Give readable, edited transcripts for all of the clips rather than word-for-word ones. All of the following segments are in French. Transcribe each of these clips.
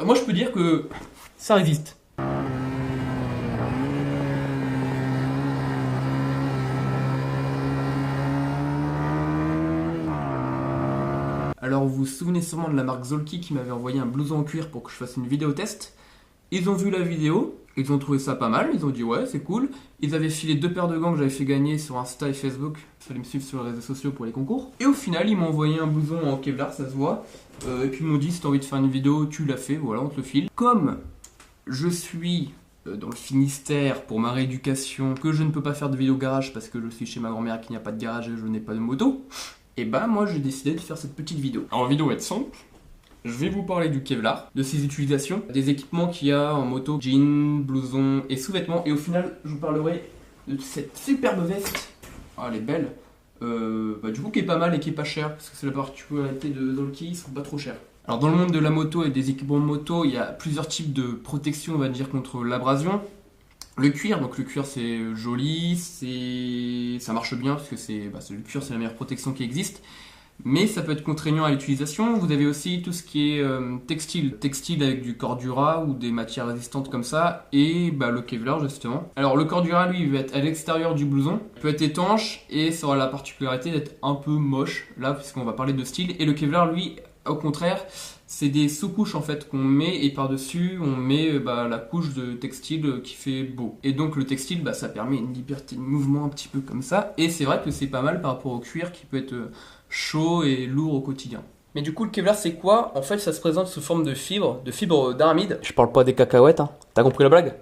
moi je peux dire que ça résiste. Alors vous vous souvenez sûrement de la marque Zolki qui m'avait envoyé un blouson en cuir pour que je fasse une vidéo test. Ils ont vu la vidéo, ils ont trouvé ça pas mal, ils ont dit ouais c'est cool. Ils avaient filé 2 paires de gants que j'avais fait gagner sur Insta et Facebook. Il fallait me suivre sur les réseaux sociaux pour les concours. Et au final ils m'ont envoyé un blouson en Kevlar, ça se voit. Et puis ils m'ont dit si t'as envie de faire une vidéo tu l'as fait, voilà on te le file. Comme je suis dans le Finistère pour ma rééducation, que je ne peux pas faire de vidéo garage parce que je suis chez ma grand-mère qui n'a pas de garage et je n'ai pas de moto, et bah moi j'ai décidé de faire cette petite vidéo. Alors la vidéo va être simple. Je vais vous parler du Kevlar, de ses utilisations, des équipements qu'il y a en moto, jeans, blousons et sous-vêtements. Et au final, je vous parlerai de cette superbe veste. Ah, elle est belle. Du coup, qui est pas mal et qui est pas chère, parce que c'est la particularité de Zolki, ils sont pas trop chers. Alors, dans le monde de la moto et des équipements de moto, il y a plusieurs types de protection, on va dire, contre l'abrasion. Le cuir, donc le cuir c'est joli, ça marche bien, parce que le cuir c'est la meilleure protection qui existe. Mais ça peut être contraignant à l'utilisation. Vous avez aussi tout ce qui est textile avec du cordura ou des matières résistantes comme ça, et le Kevlar justement. Alors le cordura lui il va être à l'extérieur du blouson, il peut être étanche et ça aura la particularité d'être un peu moche là puisqu'on va parler de style. Et le Kevlar lui au contraire c'est des sous-couches en fait qu'on met et par-dessus on met la couche de textile qui fait beau. Et donc le textile ça permet une liberté de mouvement un petit peu comme ça, et c'est vrai que c'est pas mal par rapport au cuir qui peut être chaud et lourd au quotidien. Mais du coup le Kevlar c'est quoi? En fait ça se présente sous forme de fibres d'aramide. Je parle pas des cacahuètes, hein. T'as compris la blague?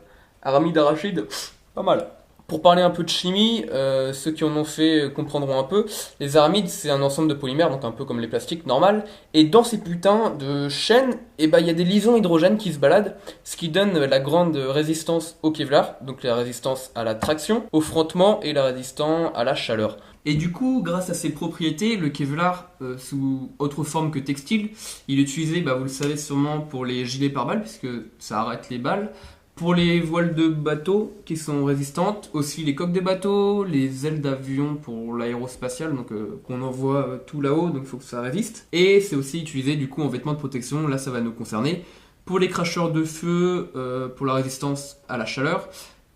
Aramide arachide, pas mal. Pour parler un peu de chimie, ceux qui en ont fait comprendront un peu. Les aramides, c'est un ensemble de polymères, donc un peu comme les plastiques normales. Et dans ces putains de chaînes, il y a des liaisons hydrogènes qui se baladent, ce qui donne la grande résistance au Kevlar, donc la résistance à la traction, au frottement et la résistance à la chaleur. Et du coup, grâce à ces propriétés, le Kevlar, sous autre forme que textile, il est utilisé, vous le savez sûrement, pour les gilets pare-balles, puisque ça arrête les balles. Pour les voiles de bateau qui sont résistantes, aussi les coques des bateaux, les ailes d'avion pour l'aérospatial, donc qu'on envoie tout là-haut, donc il faut que ça résiste. Et c'est aussi utilisé du coup en vêtements de protection, là ça va nous concerner, pour les cracheurs de feu, pour la résistance à la chaleur,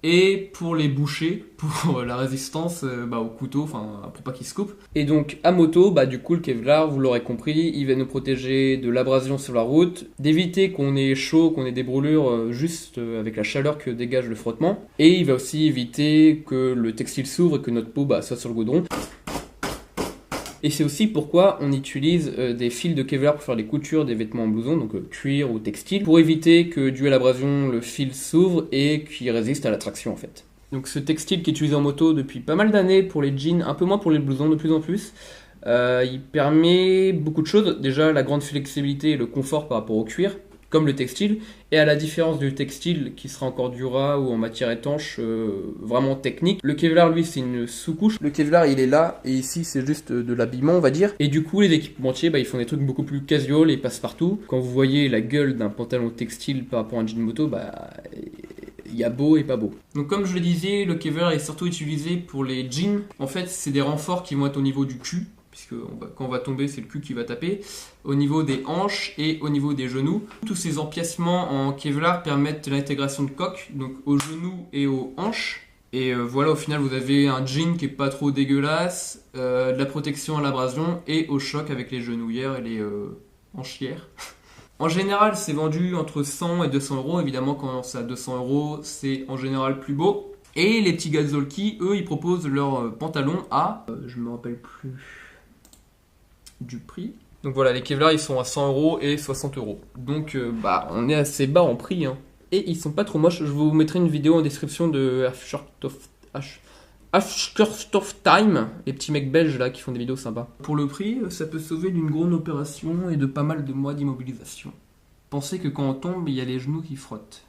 et pour les bouchers, pour la résistance au couteau, pour pas qu'il se coupe. Et donc à moto, du coup le Kevlar, vous l'aurez compris, il va nous protéger de l'abrasion sur la route, d'éviter qu'on ait chaud, qu'on ait des brûlures juste avec la chaleur que dégage le frottement. Et il va aussi éviter que le textile s'ouvre et que notre peau soit sur le goudron. Et c'est aussi pourquoi on utilise des fils de Kevlar pour faire les coutures des vêtements en blouson, donc cuir ou textile, pour éviter que, dû à l'abrasion, le fil s'ouvre et qu'il résiste à la traction en fait. Donc ce textile qui est utilisé en moto depuis pas mal d'années pour les jeans, un peu moins pour les blousons de plus en plus, il permet beaucoup de choses. Déjà la grande flexibilité et le confort par rapport au cuir, comme le textile, et à la différence du textile qui sera en cordura ou en matière étanche vraiment technique, le Kevlar lui c'est une sous-couche. Le Kevlar il est là et ici c'est juste de l'habillement on va dire, et du coup les équipementiers ils font des trucs beaucoup plus casual et passe-partout. Quand vous voyez la gueule d'un pantalon textile par rapport à un jean moto, il y a beau et pas beau. Donc comme je le disais, le Kevlar est surtout utilisé pour les jeans. En fait c'est des renforts qui vont être au niveau du cul, puisque quand on va tomber, c'est le cul qui va taper, au niveau des hanches et au niveau des genoux. Tous ces empiècements en Kevlar permettent l'intégration de coques, donc aux genoux et aux hanches. Et voilà, au final, vous avez un jean qui est pas trop dégueulasse, de la protection à l'abrasion et au choc avec les genouillères et les hanchières. En général, c'est vendu entre 100 et 200 euros. Évidemment, quand c'est à 200 euros, c'est en général plus beau. Et les petits gars de Zolki, eux, ils proposent leurs pantalons à... je me rappelle plus du prix. Donc voilà, les Kevlar ils sont à 100 euros et 60 euros. Donc on est assez bas en prix, hein. Et ils sont pas trop moches. Je vous mettrai une vidéo en description de Afterstuff Time, les petits mecs belges là qui font des vidéos sympas. Pour le prix, ça peut sauver d'une grande opération et de pas mal de mois d'immobilisation. Pensez que quand on tombe, il y a les genoux qui frottent.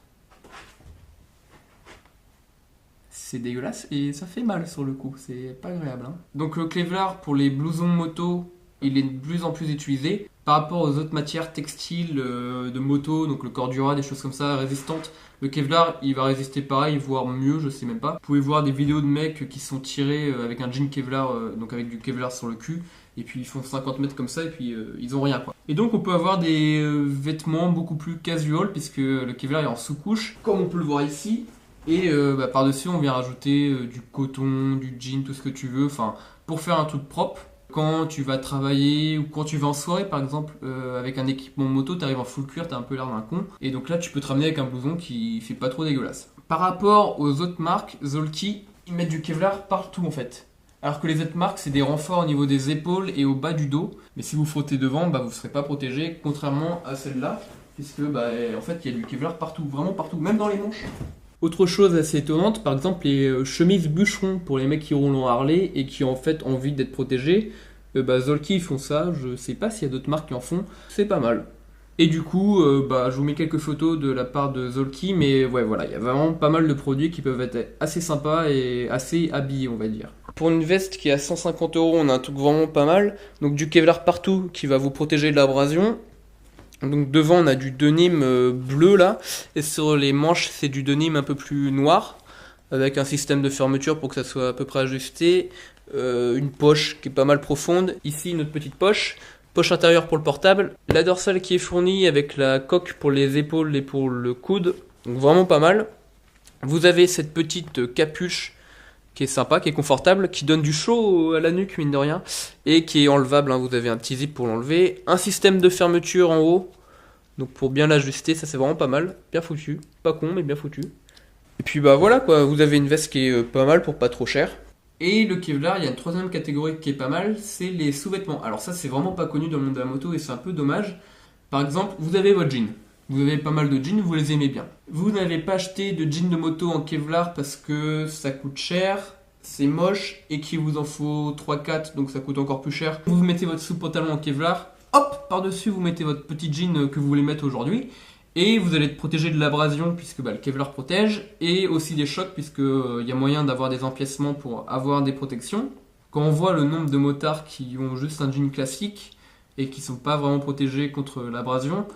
C'est dégueulasse et ça fait mal sur le coup, c'est pas agréable, hein. Donc le Kevlar pour les blousons moto, il est de plus en plus utilisé par rapport aux autres matières textiles de moto, donc le cordura, des choses comme ça, résistantes. Le Kevlar, il va résister pareil, voire mieux, je sais même pas. Vous pouvez voir des vidéos de mecs qui sont tirés avec un jean Kevlar, donc avec du Kevlar sur le cul, et puis ils font 50 mètres comme ça, et puis ils ont rien quoi. Et donc on peut avoir des vêtements beaucoup plus casual puisque le Kevlar est en sous-couche, comme on peut le voir ici. Et par-dessus on vient rajouter du coton, du jean, tout ce que tu veux, enfin pour faire un truc propre. Quand tu vas travailler ou quand tu vas en soirée par exemple avec un équipement moto, tu arrives en full cuir, t'as un peu l'air d'un con. Et donc là tu peux te ramener avec un blouson qui fait pas trop dégueulasse. Par rapport aux autres marques, Zolki, ils mettent du Kevlar partout en fait. Alors que les autres marques, c'est des renforts au niveau des épaules et au bas du dos. Mais si vous frottez devant, vous ne serez pas protégé, contrairement à celle-là. Puisque en fait, il y a du Kevlar partout, vraiment partout, même dans les manches. Autre chose assez étonnante, par exemple les chemises bûcherons pour les mecs qui roulent en Harley et qui ont en fait envie d'être protégés. Zolki ils font ça, je sais pas s'il y a d'autres marques qui en font, c'est pas mal. Et du coup, je vous mets quelques photos de la part de Zolki, mais ouais, voilà, il y a vraiment pas mal de produits qui peuvent être assez sympas et assez habillés, on va dire. Pour une veste qui est à 150 €, on a un truc vraiment pas mal. Donc du Kevlar partout qui va vous protéger de l'abrasion. Donc devant, on a du denim bleu là, et sur les manches, c'est du denim un peu plus noir, avec un système de fermeture pour que ça soit à peu près ajusté. Une poche qui est pas mal profonde. Ici, une autre petite poche. Poche intérieure pour le portable, la dorsale qui est fournie avec la coque pour les épaules et pour le coude, donc vraiment pas mal. Vous avez cette petite capuche qui est sympa, qui est confortable, qui donne du chaud à la nuque mine de rien, et qui est enlevable, vous avez un petit zip pour l'enlever. Un système de fermeture en haut, donc pour bien l'ajuster, ça c'est vraiment pas mal, bien foutu, pas con mais bien foutu. Et puis voilà quoi, vous avez une veste qui est pas mal pour pas trop cher. Et le Kevlar, il y a une troisième catégorie qui est pas mal, c'est les sous-vêtements. Alors ça, c'est vraiment pas connu dans le monde de la moto et c'est un peu dommage. Par exemple, vous avez votre jean. Vous avez pas mal de jeans, vous les aimez bien. Vous n'avez pas acheté de jean de moto en Kevlar parce que ça coûte cher, c'est moche et qu'il vous en faut 3-4, donc ça coûte encore plus cher. Vous mettez votre sous-pantalon en Kevlar, hop, par-dessus vous mettez votre petit jean que vous voulez mettre aujourd'hui. Et vous allez être protégé de l'abrasion puisque le Kevlar protège, et aussi des chocs puisque y a moyen d'avoir des empiècements pour avoir des protections. Quand on voit le nombre de motards qui ont juste un jean classique et qui sont pas vraiment protégés contre l'abrasion,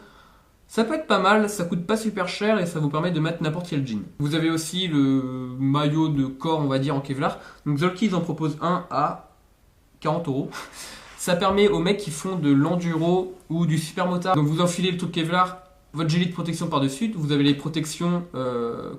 ça peut être pas mal, ça coûte pas super cher et ça vous permet de mettre n'importe quel jean. Vous avez aussi le maillot de corps on va dire en Kevlar. Donc Zolki ils en proposent un à 40 €. Ça permet aux mecs qui font de l'enduro ou du super motard. Donc vous enfilez le truc Kevlar, votre gilet de protection par-dessus, vous avez les protections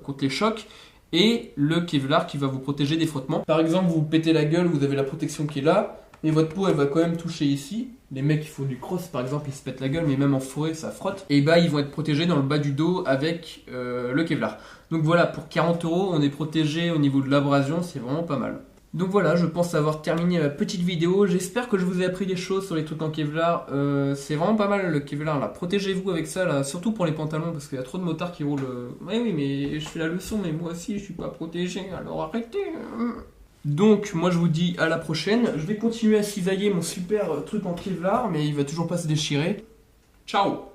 contre les chocs et le Kevlar qui va vous protéger des frottements. Par exemple, vous pétez la gueule, vous avez la protection qui est là, et votre peau elle va quand même toucher ici. Les mecs qui font du cross par exemple, ils se pètent la gueule, mais même en forêt ça frotte. Et ils vont être protégés dans le bas du dos avec le Kevlar. Donc voilà, pour 40 €, on est protégé au niveau de l'abrasion, c'est vraiment pas mal. Donc voilà, je pense avoir terminé ma petite vidéo. J'espère que je vous ai appris des choses sur les trucs en Kevlar. C'est vraiment pas mal le Kevlar là. Protégez-vous avec ça là, surtout pour les pantalons parce qu'il y a trop de motards qui roulent. Oui, mais je fais la leçon, mais moi aussi je suis pas protégé, alors arrêtez. Donc moi je vous dis à la prochaine. Je vais continuer à cisailler mon super truc en Kevlar, mais il va toujours pas se déchirer. Ciao.